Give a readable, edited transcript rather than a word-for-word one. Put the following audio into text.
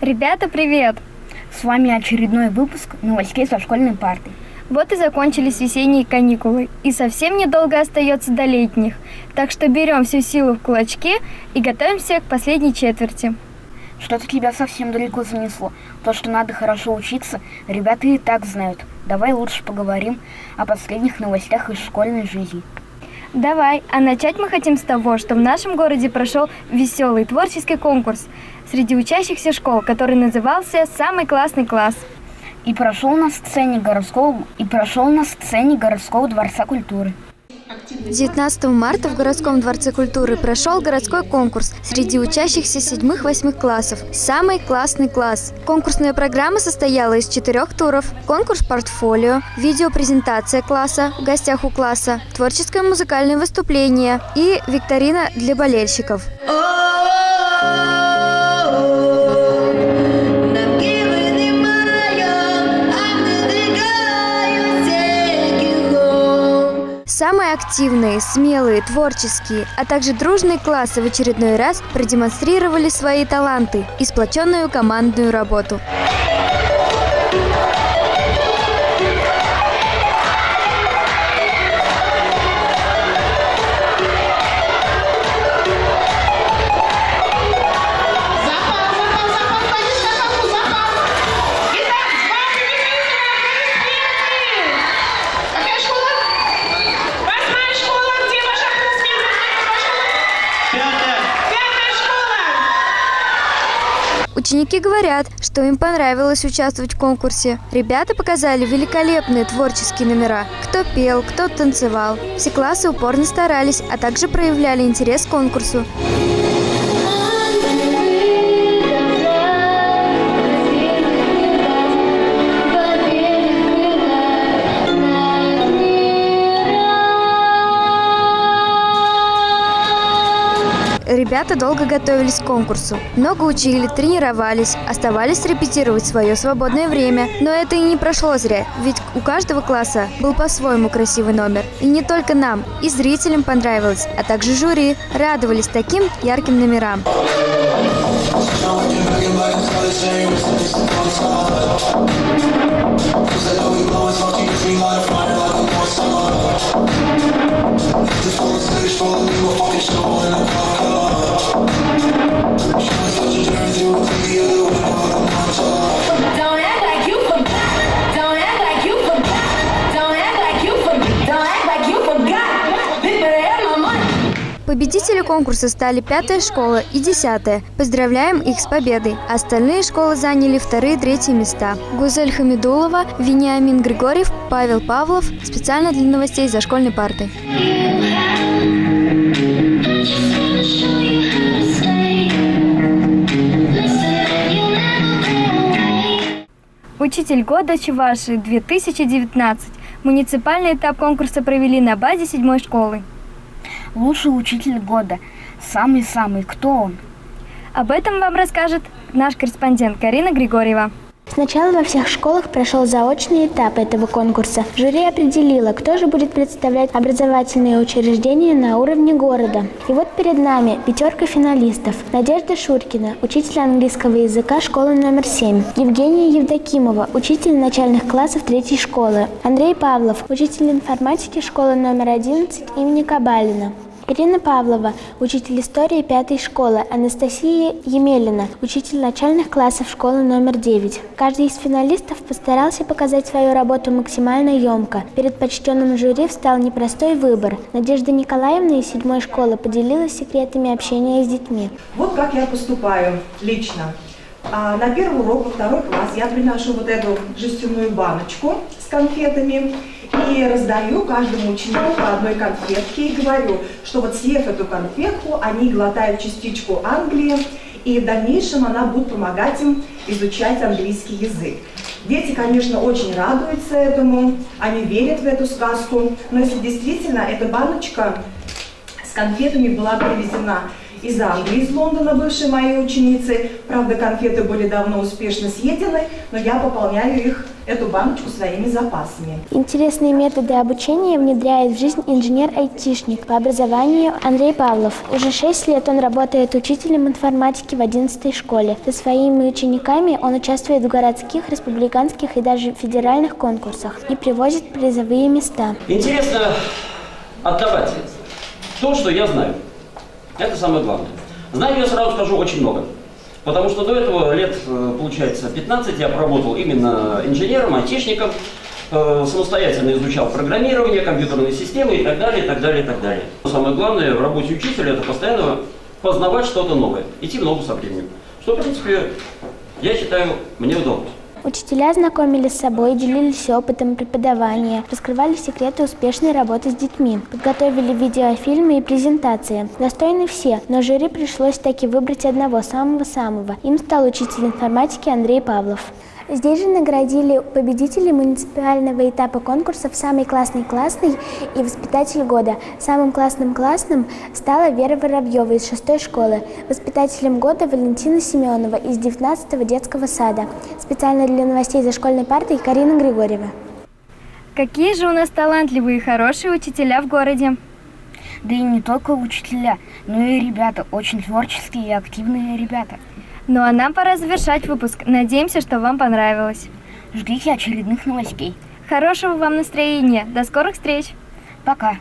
Ребята, привет! С вами очередной выпуск новостей со школьной парты. Вот и закончились весенние каникулы, и совсем недолго остается до летних, так что берем всю силу в кулачки и готовимся к последней четверти. Что-то тебя совсем далеко занесло. То, что надо хорошо учиться, ребята и так знают. Давай лучше поговорим о последних новостях из школьной жизни. Давай, а начать мы хотим с того, что в нашем городе прошел веселый творческий конкурс среди учащихся школ, который назывался «Самый классный класс». И прошел на сцене городского дворца культуры. 19 марта в городском дворце культуры прошел городской конкурс среди учащихся 7-8 классов «Самый классный класс». Конкурсная программа состояла из 4 туров: конкурс портфолио, видеопрезентация класса в гостях у класса, творческое музыкальное выступление и викторина для болельщиков. Самые активные, смелые, творческие, а также дружные классы в очередной раз продемонстрировали свои таланты и сплоченную командную работу. Ученики говорят, что им понравилось участвовать в конкурсе. Ребята показали великолепные творческие номера. Кто пел, кто танцевал. Все классы упорно старались, а также проявляли интерес к конкурсу. Ребята долго готовились к конкурсу. Много учили, тренировались, оставались репетировать в свое свободное время. Но это и не прошло зря, ведь у каждого класса был по-своему красивый номер. И не только нам, и зрителям понравилось, а также жюри радовались таким ярким номерам. Победители конкурса стали 5-я школа и 10-я. Поздравляем их с победой. Остальные школы заняли 2-3 места. Гузель Хамидулова, Вениамин Григорьев, Павел Павлов. Специально для новостей за школьной партой. Учитель года Чувашии 2019. Муниципальный этап конкурса провели на базе 7-й школы. Лучший учитель года. Самый-самый. Кто он? Об этом вам расскажет наш корреспондент Карина Григорьева. Сначала во всех школах прошел заочный этап этого конкурса. Жюри определило, кто же будет представлять образовательные учреждения на уровне города. И вот перед нами 5 финалистов. Надежда Шуркина, учитель английского языка школы номер 7. Евгения Евдокимова, учитель начальных классов 3-й школы. Андрей Павлов, учитель информатики школы номер 11 имени Кабалина. Ирина Павлова, учитель истории 5-й школы, Анастасия Емелина, учитель начальных классов школы номер 9. Каждый из финалистов постарался показать свою работу максимально емко. Перед почтенным жюри встал непростой выбор. Надежда Николаевна из 7-й школы поделилась секретами общения с детьми. Вот как я поступаю лично. На первый урок, во 2 класс, я приношу вот эту жестяную баночку с конфетами и раздаю каждому ученику по одной конфетке и говорю, что вот съев эту конфетку, они глотают частичку Англии, и в дальнейшем она будет помогать им изучать английский язык. Дети, конечно, очень радуются этому, они верят в эту сказку, но если действительно эта баночка с конфетами была привезена из Англии, из Лондона, бывшей моей ученицы. Правда, конфеты были давно успешно съедены, но я пополняю эту баночку своими запасами. Интересные методы обучения внедряет в жизнь инженер-айтишник по образованию Андрей Павлов. Уже 6 лет он работает учителем информатики в 11-й школе. Со своими учениками он участвует в городских, республиканских и даже федеральных конкурсах и привозит призовые места. Интересно отдавать то, что я знаю. Это самое главное. Знаю, я сразу скажу, очень много. Потому что до этого лет, получается, 15 я поработал именно инженером, айтишником, самостоятельно изучал программирование, компьютерные системы и так далее, и так далее, и так далее. Самое главное в работе учителя – это постоянно познавать что-то новое, идти в ногу со временем. Что, в принципе, я считаю, мне удалось. Учителя знакомились с собой, делились опытом преподавания, раскрывали секреты успешной работы с детьми, подготовили видеофильмы и презентации. Достойны все, но жюри пришлось таки выбрать одного, самого-самого. Им стал учитель информатики Андрей Павлов. Здесь же наградили победителей муниципального этапа конкурсов «Самый классный классный» и «Воспитатель года». Самым классным стала Вера Воробьева из 6-й школы, воспитателем года Валентина Семенова из 19-го детского сада. Специально для новостей за школьной партой Карина Григорьева. Какие же у нас талантливые и хорошие учителя в городе. Да и не только учителя, но и ребята, очень творческие и активные ребята. Ну а нам пора завершать выпуск. Надеемся, что вам понравилось. Ждите очередных новостей. Хорошего вам настроения. До скорых встреч. Пока.